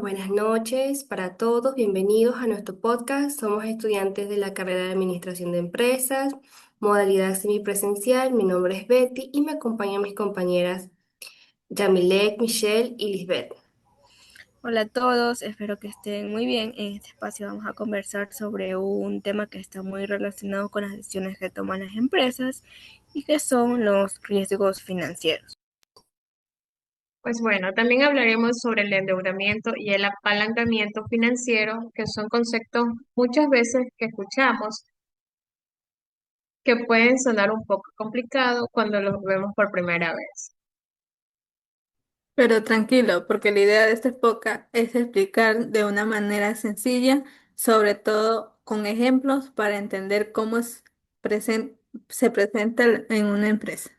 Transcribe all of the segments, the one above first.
Buenas noches para todos, bienvenidos a nuestro podcast. Somos estudiantes de la carrera de Administración de Empresas, modalidad semipresencial. Mi nombre es Betty y me acompañan mis compañeras Yamilek, Michelle y Lisbeth. Hola a todos, espero que estén muy bien. En este espacio vamos a conversar sobre un tema que está muy relacionado con las decisiones que toman las empresas y que son los riesgos financieros. Pues bueno, también hablaremos sobre el endeudamiento y el apalancamiento financiero, que son conceptos muchas veces que escuchamos que pueden sonar un poco complicados cuando los vemos por primera vez. Pero tranquilo, porque la idea de este podcast es explicar de una manera sencilla, sobre todo con ejemplos para entender presen- se presenta en una empresa.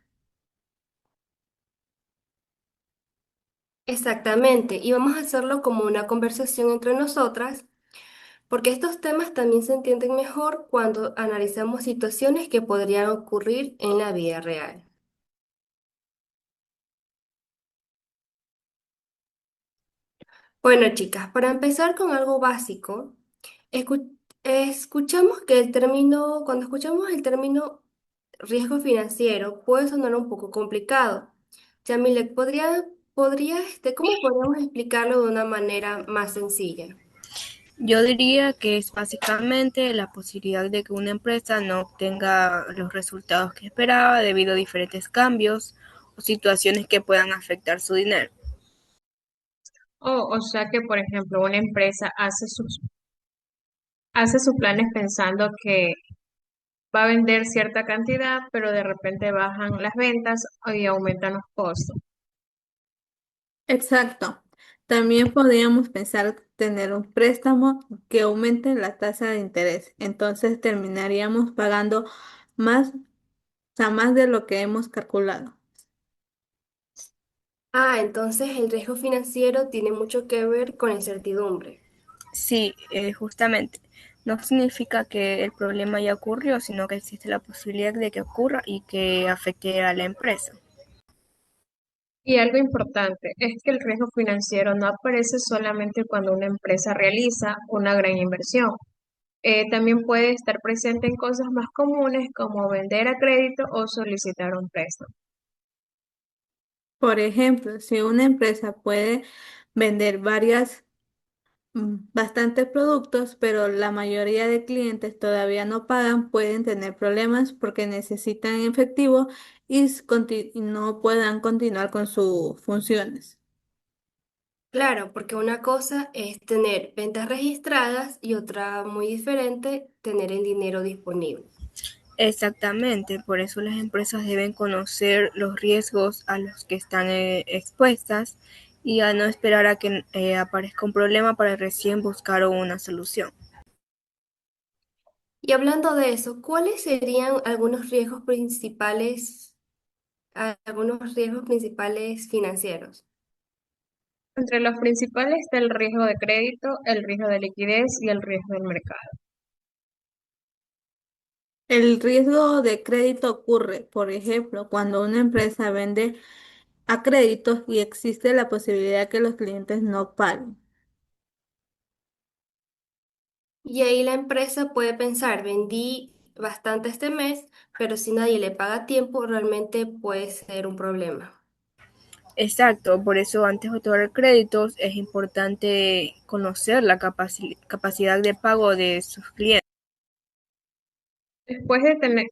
Exactamente, y vamos a hacerlo como una conversación entre nosotras, porque estos temas también se entienden mejor cuando analizamos situaciones que podrían ocurrir en la vida real. Bueno, chicas, para empezar con algo básico, escuchamos que cuando escuchamos el término riesgo financiero, puede sonar un poco complicado. Yamilek, ¿cómo podríamos explicarlo de una manera más sencilla? Yo diría que es básicamente la posibilidad de que una empresa no obtenga los resultados que esperaba debido a diferentes cambios o situaciones que puedan afectar su dinero. O sea que, por ejemplo, una empresa hace sus planes pensando que va a vender cierta cantidad, pero de repente bajan las ventas y aumentan los costos. Exacto. También podríamos pensar tener un préstamo que aumente la tasa de interés. Entonces terminaríamos pagando más, o sea, más de lo que hemos calculado. Ah, entonces el riesgo financiero tiene mucho que ver con incertidumbre. Sí, justamente. No significa que el problema ya ocurrió, sino que existe la posibilidad de que ocurra y que afecte a la empresa. Y algo importante es que el riesgo financiero no aparece solamente cuando una empresa realiza una gran inversión. También puede estar presente en cosas más comunes como vender a crédito o solicitar un préstamo. Por ejemplo, si una empresa puede vender bastantes productos, pero la mayoría de clientes todavía no pagan, pueden tener problemas porque necesitan efectivo y no puedan continuar con sus funciones. Claro, porque una cosa es tener ventas registradas y otra muy diferente, tener el dinero disponible. Exactamente, por eso las empresas deben conocer los riesgos a los que están expuestas y a no esperar a que aparezca un problema para recién buscar una solución. Y hablando de eso, ¿cuáles serían algunos riesgos principales financieros? Entre los principales está el riesgo de crédito, el riesgo de liquidez y el riesgo del mercado. El riesgo de crédito ocurre, por ejemplo, cuando una empresa vende a créditos y existe la posibilidad que los clientes no paguen. Y ahí la empresa puede pensar, vendí bastante este mes, pero si nadie le paga a tiempo, realmente puede ser un problema. Exacto, por eso antes de otorgar créditos es importante conocer la capacidad de pago de sus clientes. Después de tener,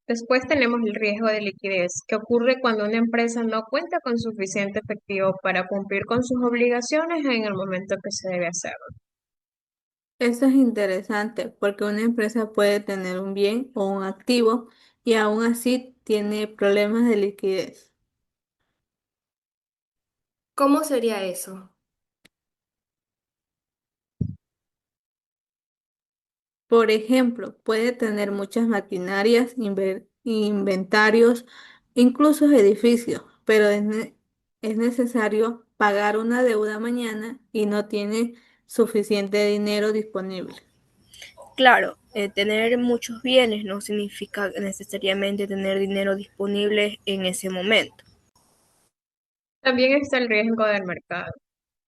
después tenemos el riesgo de liquidez, que ocurre cuando una empresa no cuenta con suficiente efectivo para cumplir con sus obligaciones en el momento que se debe hacerlo. Esto es interesante porque una empresa puede tener un bien o un activo y aún así tiene problemas de liquidez. ¿Cómo sería eso? Por ejemplo, puede tener muchas maquinarias, inventarios, incluso edificios, pero es necesario pagar una deuda mañana y no tiene suficiente dinero disponible. Claro, tener muchos bienes no significa necesariamente tener dinero disponible en ese momento. También está el riesgo del mercado.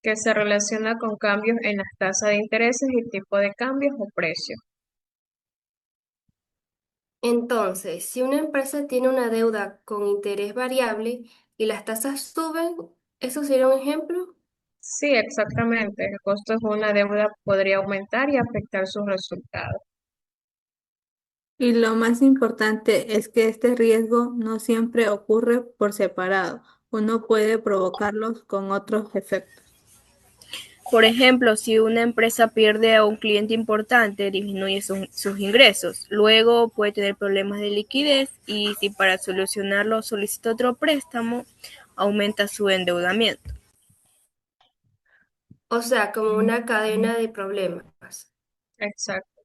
que se relaciona con cambios en las tasas de intereses y tipo de cambios o precios. Entonces, si una empresa tiene una deuda con interés variable y las tasas suben, ¿eso sería un ejemplo? Sí, exactamente. El costo de una deuda podría aumentar y afectar sus resultados. Y lo más importante es que este riesgo no siempre ocurre por separado. Uno puede provocarlos con otros efectos. Por ejemplo, si una empresa pierde a un cliente importante, disminuye sus ingresos. Luego puede tener problemas de liquidez y si para solucionarlo solicita otro préstamo, aumenta su endeudamiento. O sea, como una cadena de problemas. Exacto.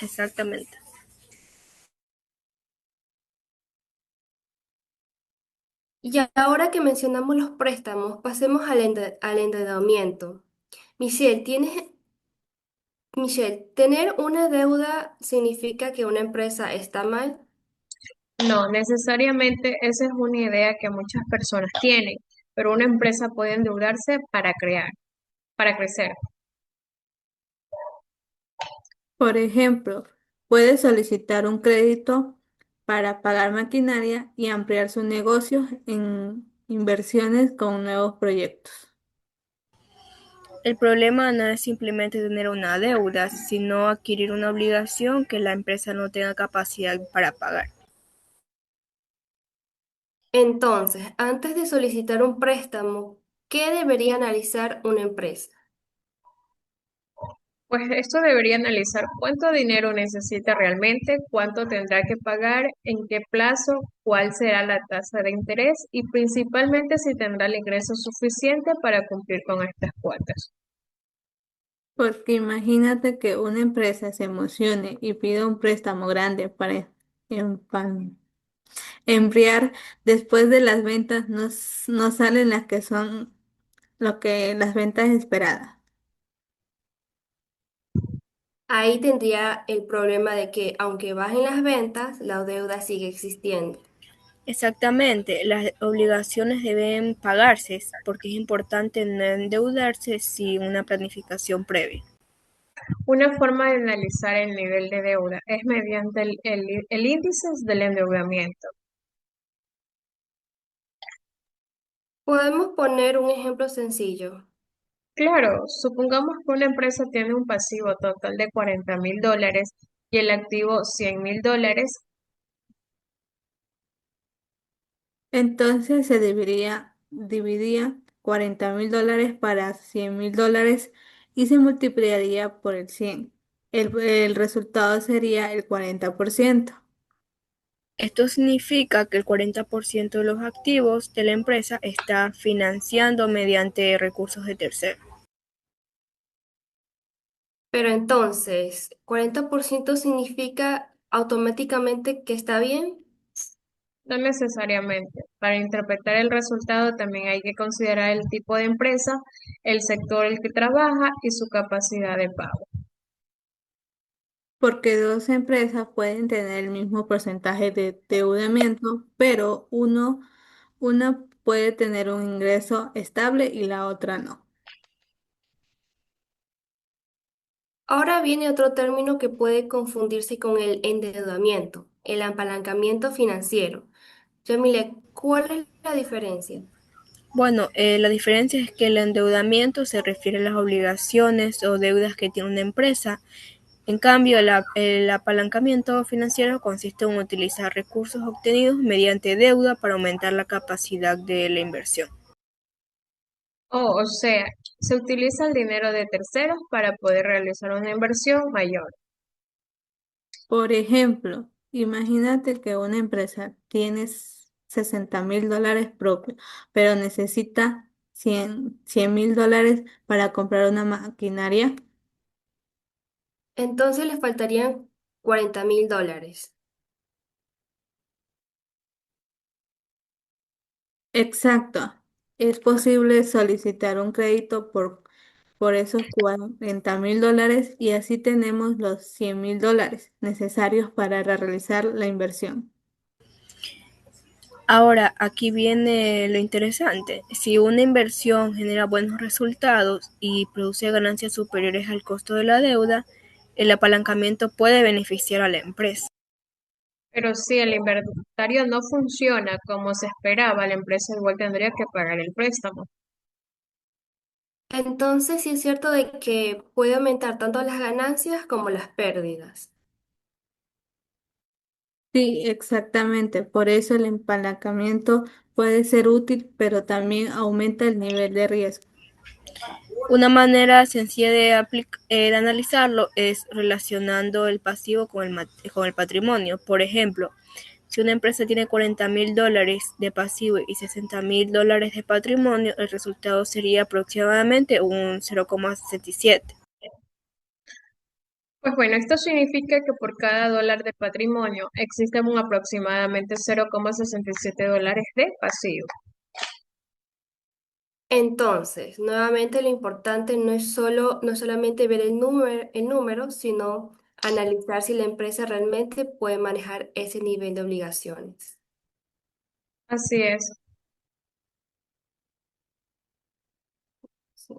Exactamente. Y ahora que mencionamos los préstamos, pasemos al endeudamiento. Michelle, ¿tener una deuda significa que una empresa está mal? No, necesariamente esa es una idea que muchas personas tienen, pero una empresa puede endeudarse para crecer. Por ejemplo, puede solicitar un crédito para pagar maquinaria y ampliar su negocio en inversiones con nuevos proyectos. El problema no es simplemente tener una deuda, sino adquirir una obligación que la empresa no tenga capacidad para pagar. Entonces, antes de solicitar un préstamo, ¿qué debería analizar una empresa? Pues esto debería analizar cuánto dinero necesita realmente, cuánto tendrá que pagar, en qué plazo, cuál será la tasa de interés y principalmente si tendrá el ingreso suficiente para cumplir con estas cuotas. Porque imagínate que una empresa se emocione y pida un préstamo grande para empa- enfriar, después de las ventas no salen las que son lo que las ventas esperadas. Ahí tendría el problema de que, aunque bajen las ventas, la deuda sigue existiendo. Exactamente, las obligaciones deben pagarse porque es importante no endeudarse sin una planificación previa. Una forma de analizar el nivel de deuda es mediante el índice del endeudamiento. Podemos poner un ejemplo sencillo. Claro, supongamos que una empresa tiene un pasivo total de $40,000 y el activo $100,000. Entonces dividía $40,000 para $100,000 y se multiplicaría por el 100. El resultado sería el 40%. Esto significa que el 40% de los activos de la empresa está financiando mediante recursos de terceros. Pero entonces, ¿40% significa automáticamente que está bien? No necesariamente. Para interpretar el resultado también hay que considerar el tipo de empresa, el sector en el que trabaja y su capacidad de pago. Porque dos empresas pueden tener el mismo porcentaje de endeudamiento, pero una puede tener un ingreso estable y la otra no. Ahora viene otro término que puede confundirse con el endeudamiento, el apalancamiento financiero. Yamile, ¿cuál es la diferencia? Bueno, la diferencia es que el endeudamiento se refiere a las obligaciones o deudas que tiene una empresa. En cambio, el apalancamiento financiero consiste en utilizar recursos obtenidos mediante deuda para aumentar la capacidad de la inversión. O sea, se utiliza el dinero de terceros para poder realizar una inversión mayor. Por ejemplo, imagínate que una empresa tiene $60,000 propios, pero necesita $100,000 para comprar una maquinaria. Entonces le faltarían $40,000. Exacto. Es posible solicitar un crédito por esos $40,000 y así tenemos los $100,000 necesarios para realizar la inversión. Ahora, aquí viene lo interesante. Si una inversión genera buenos resultados y produce ganancias superiores al costo de la deuda, el apalancamiento puede beneficiar a la empresa. Pero si el inventario no funciona como se esperaba, la empresa igual tendría que pagar el préstamo. Entonces, sí es cierto de que puede aumentar tanto las ganancias como las pérdidas. Sí, exactamente. Por eso el empalancamiento puede ser útil, pero también aumenta el nivel de riesgo. Una manera sencilla de analizarlo es relacionando el pasivo con el patrimonio. Por ejemplo, si una empresa tiene $40,000 de pasivo y $60,000 de patrimonio, el resultado sería aproximadamente un 0,67. Pues bueno, esto significa que por cada dólar de patrimonio existen un aproximadamente 0,67 dólares de pasivo. Entonces, nuevamente lo importante no es solamente ver el número, sino analizar si la empresa realmente puede manejar ese nivel de obligaciones. Así es. Sí.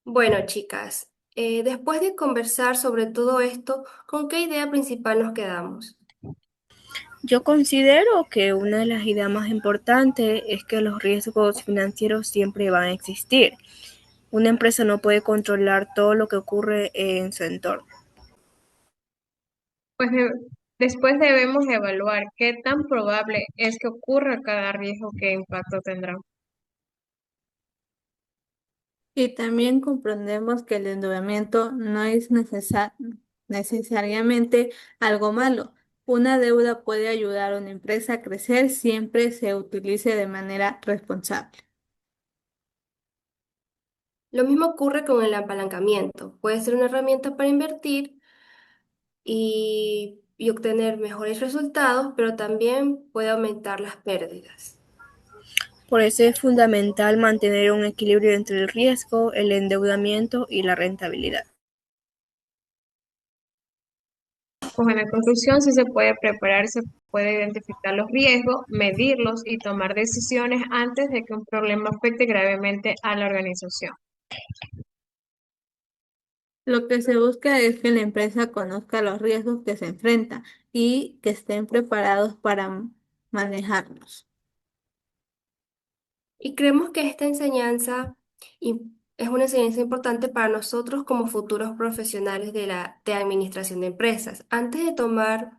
Bueno, chicas, después de conversar sobre todo esto, ¿con qué idea principal nos quedamos? Yo considero que una de las ideas más importantes es que los riesgos financieros siempre van a existir. Una empresa no puede controlar todo lo que ocurre en su entorno. Pues después debemos evaluar qué tan probable es que ocurra cada riesgo, qué impacto tendrá. Y también comprendemos que el endeudamiento no es necesariamente algo malo. Una deuda puede ayudar a una empresa a crecer siempre se utilice de manera responsable. Lo mismo ocurre con el apalancamiento. Puede ser una herramienta para invertir y obtener mejores resultados, pero también puede aumentar las pérdidas. Por eso es fundamental mantener un equilibrio entre el riesgo, el endeudamiento y la rentabilidad. Pues en conclusión, si se puede preparar, se puede identificar los riesgos, medirlos y tomar decisiones antes de que un problema afecte gravemente a la organización. Lo que se busca es que la empresa conozca los riesgos que se enfrenta y que estén preparados para manejarlos. Y creemos que esta es una enseñanza importante para nosotros como futuros profesionales de administración de empresas. Antes de tomar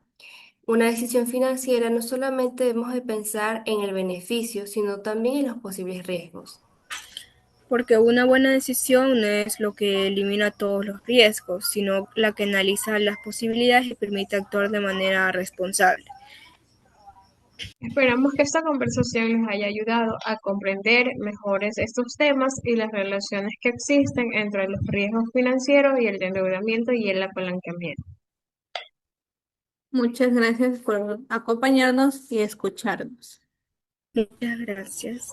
una decisión financiera, no solamente debemos de pensar en el beneficio, sino también en los posibles riesgos. Porque una buena decisión no es lo que elimina todos los riesgos, sino la que analiza las posibilidades y permite actuar de manera responsable. Esperamos que esta conversación les haya ayudado a comprender mejores estos temas y las relaciones que existen entre los riesgos financieros y el endeudamiento y el apalancamiento. Muchas gracias por acompañarnos y escucharnos. Muchas gracias.